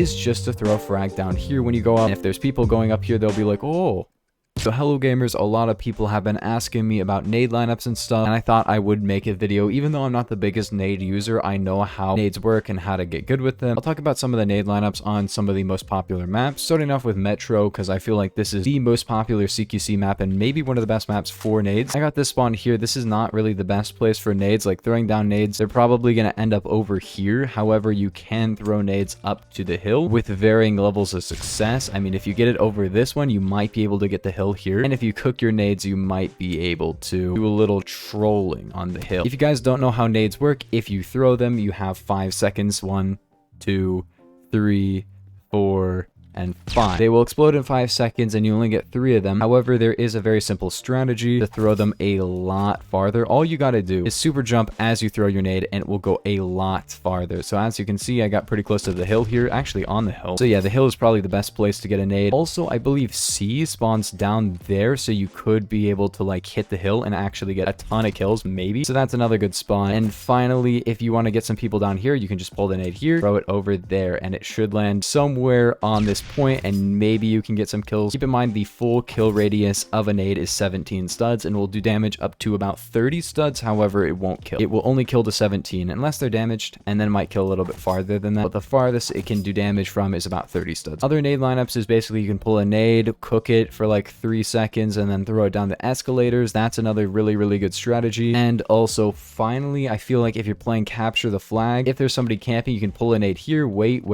is just to throw a frag down here when you go up. And if there's people going up here, they'll be like, oh. So hello gamers, a lot of people have been asking me about nade lineups and stuff, and I thought I would make a video. Even though I'm not the biggest nade user, I know how nades work and how to get good with them. I'll talk about some of the nade lineups on some of the most popular maps, starting off with Metro, because I feel like this is the most popular CQC map and maybe one of the best maps for nades. I got this spawn here. This is not really the best place for nades. Like throwing down nades, they're probably going to end up over here. However, you can throw nades up to the hill with varying levels of success. I mean, if you get it over this one, you might be able to get the hill here, and if you cook your nades, you might be able to do a little trolling on the hill. If you guys don't know how nades work, if you throw them, you have 5 seconds. 1, 2, 3, 4, and 5. They will explode in 5 seconds and you only get 3 of them. However, there is a very simple strategy to throw them a lot farther. All you got to do is super jump as you throw your nade and it will go a lot farther. So as you can see, I got pretty close to the hill here, actually on the hill. So yeah, the hill is probably the best place to get a nade. Also, I believe C spawns down there, so you could be able to like hit the hill and actually get a ton of kills, maybe. So that's another good spawn. And finally, if you want to get some people down here, you can just pull the nade here, throw it over there, and it should land somewhere on this point, and maybe you can get some kills. Keep in mind the full kill radius of a nade is 17 studs and will do damage up to about 30 studs. However, it won't kill. It will only kill to 17 unless they're damaged, and then it might kill a little bit farther than that. But the farthest it can do damage from is about 30 studs. Other nade lineups is basically you can pull a nade, cook it for like 3 seconds, and then throw it down the escalators. That's another really good strategy. And also finally, I feel like if you're playing capture the flag, if there's somebody camping, you can pull a nade here, wait,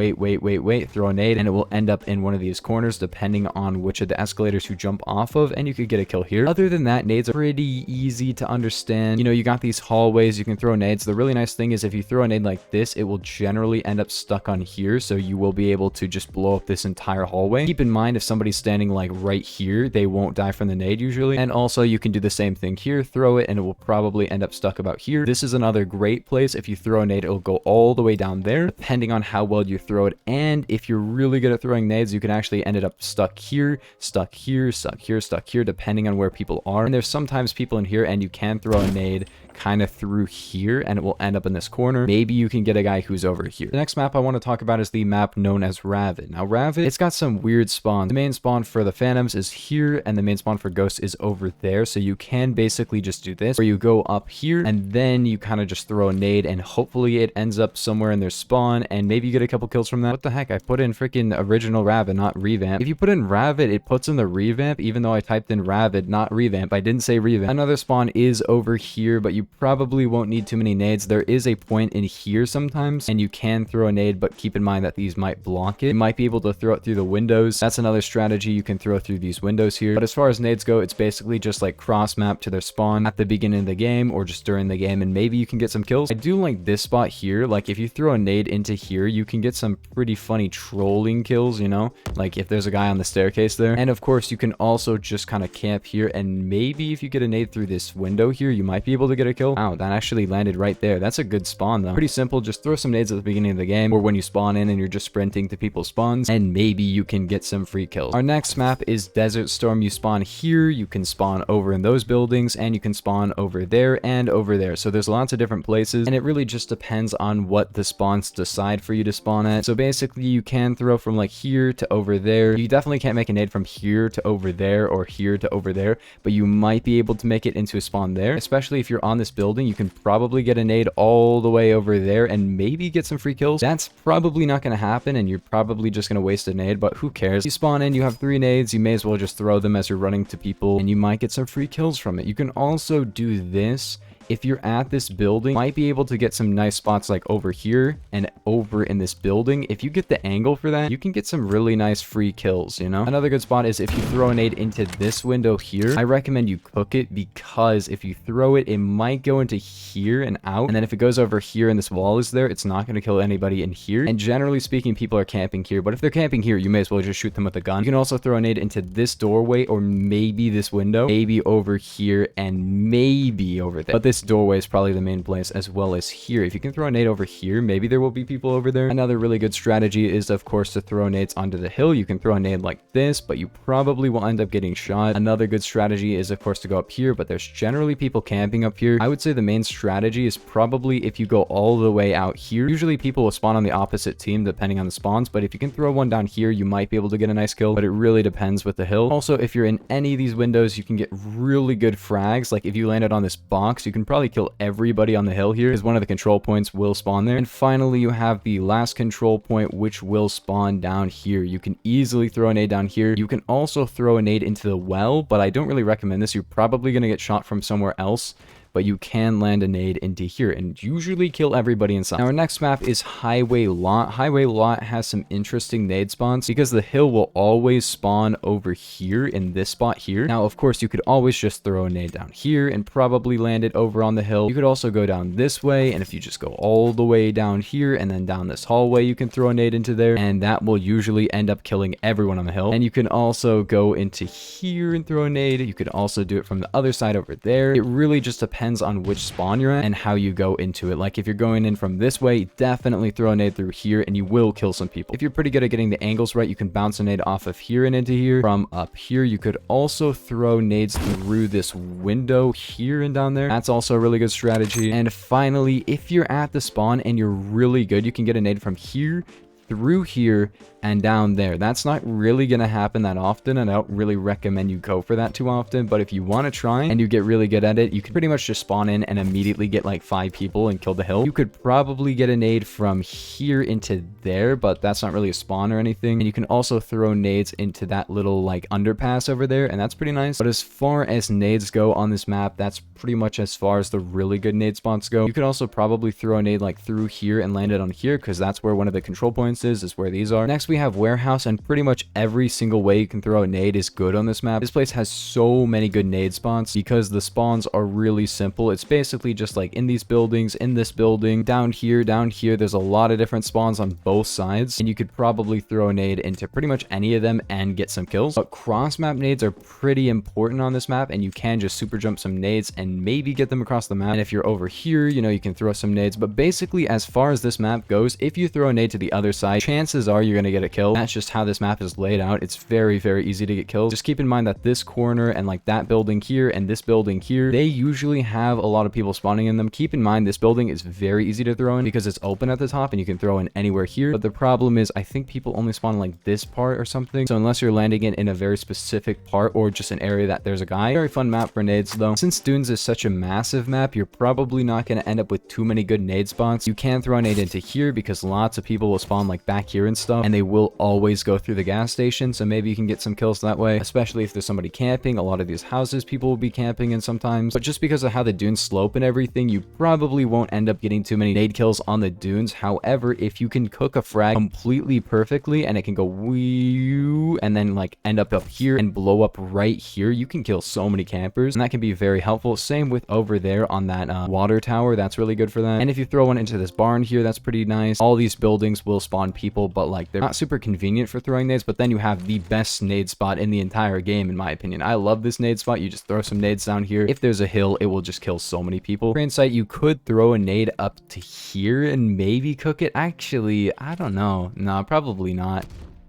throw a nade, and it will end up in one of these corners depending on which of the escalators you jump off of, and you could get a kill here. Other than that, nades are pretty easy to understand. You know, you got these hallways, you can throw nades. The really nice thing is if you throw a nade like this, it will generally end up stuck on here, so you will be able to just blow up this entire hallway. Keep in mind, if somebody's standing like right here, they won't die from the nade usually. And also you can do the same thing here, throw it, and it will probably end up stuck about here. This is another great place. If you throw a nade, it'll go all the way down there depending on how well you throw it. And if you're really good at throwing nades, you can actually end it up stuck here, stuck here, stuck here, stuck here, depending on where people are. And there's sometimes people in here and you can throw a nade kind of through here and it will end up in this corner. Maybe you can get a guy who's over here. The next map I want to talk about is the map known as Ravid. Now Ravid, it's got some weird spawns. The main spawn for the Phantoms is here and the main spawn for Ghosts is over there. So you can basically just do this where you go up here and then you kind of just throw a nade and hopefully it ends up somewhere in their spawn and maybe you get a couple kills from that. What the heck? I put in freaking original Ravid, not revamp. If you put in Ravid, it puts in the revamp, even though I typed in Ravid, not revamp. I didn't say revamp. Another spawn is over here, but you probably won't need too many nades. There is a point in here sometimes and you can throw a nade, but keep in mind that these might block it. You might be able to throw it through the windows. That's another strategy. You can throw through these windows here. But as far as nades go, it's basically just like cross map to their spawn at the beginning of the game or just during the game, and maybe you can get some kills. I do like this spot here. Like if you throw a nade into here, you can get some pretty funny trolling kills, you know, like if there's a guy on the staircase there. And of course you can also just kind of camp here, and maybe if you get a nade through this window here, you might be able to get a kill. Wow, that actually landed right there. That's a good spawn though. Pretty simple. Just throw some nades at the beginning of the game or when you spawn in and you're just sprinting to people's spawns, and maybe you can get some free kills. Our next map is Desert Storm. You spawn here, you can spawn over in those buildings, and you can spawn over there and over there. So there's lots of different places and it really just depends on what the spawns decide for you to spawn at. So basically you can throw from like here to over there. You definitely can't make a nade from here to over there or here to over there, but you might be able to make it into a spawn there. Especially if you're on this building, you can probably get a nade all the way over there and maybe get some free kills. That's probably not going to happen and you're probably just going to waste a nade, but who cares? You spawn in, you have 3 nades, you may as well just throw them as you're running to people and you might get some free kills from it. You can also do this if you're at this building, might be able to get some nice spots like over here and over in this building. If you get the angle for that, you can get some really nice free kills, you know? Another good spot is if you throw a nade into this window here, I recommend you cook it, because if you throw it, it might go into here and out. And then if it goes over here and this wall is there, it's not going to kill anybody in here. And generally speaking, people are camping here, but if they're camping here, you may as well just shoot them with a gun. You can also throw a nade into this doorway or maybe this window, maybe over here and maybe over there. But this this doorway is probably the main place, as well as here. If you can throw a nade over here, maybe there will be people over there. Another really good strategy is, of course, to throw nades onto the hill. You can throw a nade like this, but you probably will end up getting shot. Another good strategy is, of course, to go up here, but there's generally people camping up here. I would say the main strategy is probably if you go all the way out here. Usually people will spawn on the opposite team depending on the spawns, but if you can throw one down here, you might be able to get a nice kill, but it really depends with the hill. Also, if you're in any of these windows, you can get really good frags. Like if you landed on this box, you can probably kill everybody on the hill here, because one of the control points will spawn there. And finally, you have the last control point, which will spawn down here. You can easily throw a nade down here. You can also throw a nade into the well, but I don't really recommend this. You're probably going to get shot from somewhere else, but you can land a nade into here and usually kill everybody inside. Now, our next map is Highway Lot. Highway Lot has some interesting nade spawns because the hill will always spawn over here in this spot here. Now, of course, you could always just throw a nade down here and probably land it over on the hill. You could also go down this way, and if you just go all the way down here and then down this hallway, you can throw a nade into there, and that will usually end up killing everyone on the hill. And you can also go into here and throw a nade. You could also do it from the other side over there. It really just depends on which spawn you're at and how you go into it. Like if you're going in from this way, definitely throw a nade through here and you will kill some people. If you're pretty good at getting the angles right, you can bounce a nade off of here and into here. From up here, you could also throw nades through this window here and down there. That's also a really good strategy. And finally, if you're at the spawn and you're really good, you can get a nade from here through here and down there. That's not really gonna happen that often, and I don't really recommend you go for that too often, but if you want to try and you get really good at it, you can pretty much just spawn in and immediately get like 5 people and kill the hill. You could probably get a nade from here into there, but that's not really a spawn or anything. And you can also throw nades into that little like underpass over there, and that's pretty nice. But as far as nades go on this map, that's pretty much as far as the really good nade spots go. You could also probably throw a nade like through here and land it on here, because that's where one of the control points is where these are. Next, we have warehouse, and pretty much every single way you can throw a nade is good on this map. This place has so many good nade spawns because the spawns are really simple. It's basically just like in these buildings, in this building, down here, there's a lot of different spawns on both sides, and you could probably throw a nade into pretty much any of them and get some kills. But cross map nades are pretty important on this map, and you can just super jump some nades and maybe get them across the map. And if you're over here, you know, you can throw some nades. But basically, as far as this map goes, if you throw a nade to the other side, chances are you're going to get a kill. That's just how this map is laid out. It's very, very easy to get kills. Just keep in mind that this corner and like that building here and this building here, they usually have a lot of people spawning in them. Keep in mind this building is very easy to throw in because it's open at the top and you can throw in anywhere here. But the problem is I think people only spawn in like this part or something. So unless you're landing it in a very specific part or just an area that there's a guy. Very fun map for nades though. Since Dunes is such a massive map, you're probably not going to end up with too many good nade spots. You can throw a nade into here because lots of people will spawn like back here and stuff, and they will always go through the gas station, so maybe you can get some kills that way, especially if there's somebody camping. A lot of these houses people will be camping in sometimes, but just because of how the dunes slope and everything, you probably won't end up getting too many nade kills on the dunes. However, if you can cook a frag completely perfectly and it can go wee and then like end up here and blow up right here, you can kill so many campers, and that can be very helpful. Same with over there on that water tower, that's really good for that. And if you throw one into this barn here, that's pretty nice. All these buildings will spawn people, but like they're not super convenient for throwing nades. But then you have the best nade spot in the entire game, in my opinion. I love this nade spot. You just throw some nades down here. If there's a hill, it will just kill so many people. Train site, you could throw a nade up to here and maybe cook it. Actually, I don't know. No, probably not.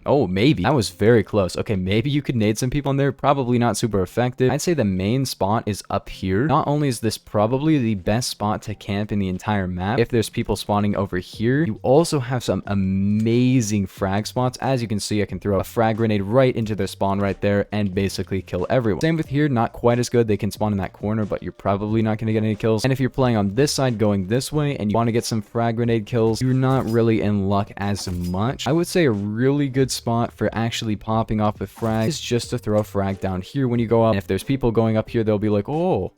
Oh, maybe. That was very close. Okay, maybe you could nade some people in there. Probably not super effective. I'd say the main spot is up here. Not only is this probably the best spot to camp in the entire map, if there's people spawning over here, you also have some amazing frag spots. As you can see, I can throw a frag grenade right into their spawn right there and basically kill everyone. Same with here, not quite as good. They can spawn in that corner, but you're probably not going to get any kills. And if you're playing on this side going this way and you want to get some frag grenade kills, you're not really in luck as much. I would say a really good spot for actually popping off with frag is just to throw a frag down here when you go up. And if there's people going up here, they'll be like, oh.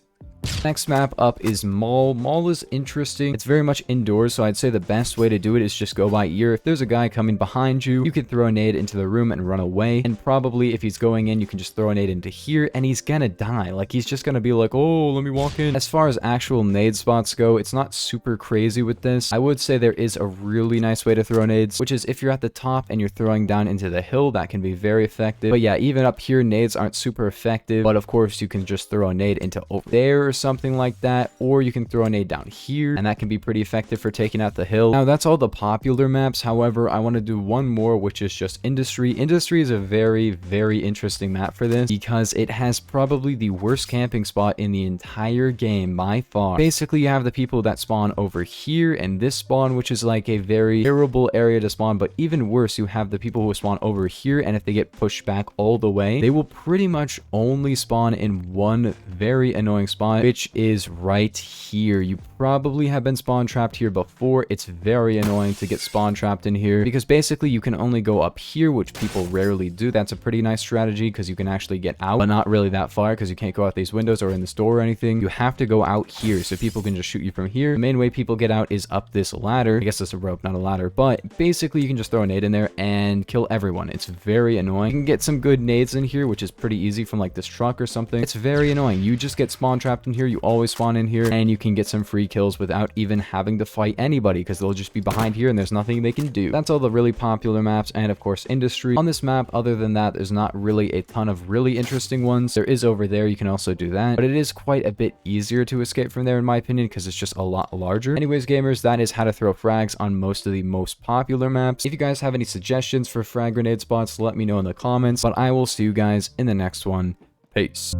Next map up is Maul. Maul is interesting. It's very much indoors, so I'd say the best way to do it is just go by ear. If there's a guy coming behind you, you can throw a nade into the room and run away. And probably if he's going in, you can just throw a nade into here and he's gonna die. Like he's just gonna be like, oh, let me walk in. As far as actual nade spots go, it's not super crazy with this. I would say there is a really nice way to throw nades, which is if you're at the top and you're throwing down into the hill, that can be very effective. But yeah, even up here, nades aren't super effective. But of course, you can just throw a nade into over there or something like that, or you can throw a nade down here, and that can be pretty effective for taking out the hill. Now, that's all the popular maps. However, I want to do one more, which is just industry. Industry is a very, very interesting map for this because it has probably the worst camping spot in the entire game by far. Basically, you have the people that spawn over here and this spawn, which is like a very terrible area to spawn, but even worse, you have the people who spawn over here, and if they get pushed back all the way, they will pretty much only spawn in one very annoying spot, which is right here. You probably have been spawn trapped here before. It's very annoying to get spawn trapped in here because basically you can only go up here, which people rarely do. That's a pretty nice strategy because you can actually get out, but not really that far because you can't go out these windows or in the store or anything. You have to go out here so people can just shoot you from here. The main way people get out is up this ladder. I guess it's a rope, not a ladder, but basically you can just throw a nade in there and kill everyone. It's very annoying. You can get some good nades in here, which is pretty easy from like this truck or something. It's very annoying. You just get spawn trapped in here. You always spawn in here and you can get some free kills without even having to fight anybody because they'll just be behind here and there's nothing they can do. That's all the really popular maps and of course industry. On this map, other than that, there's not really a ton of really interesting ones. There is over there. You can also do that, but it is quite a bit easier to escape from there in my opinion because it's just a lot larger. Anyways, gamers, that is how to throw frags on most of the most popular maps. If you guys have any suggestions for frag grenade spots, let me know in the comments, but I will see you guys in the next one. Peace.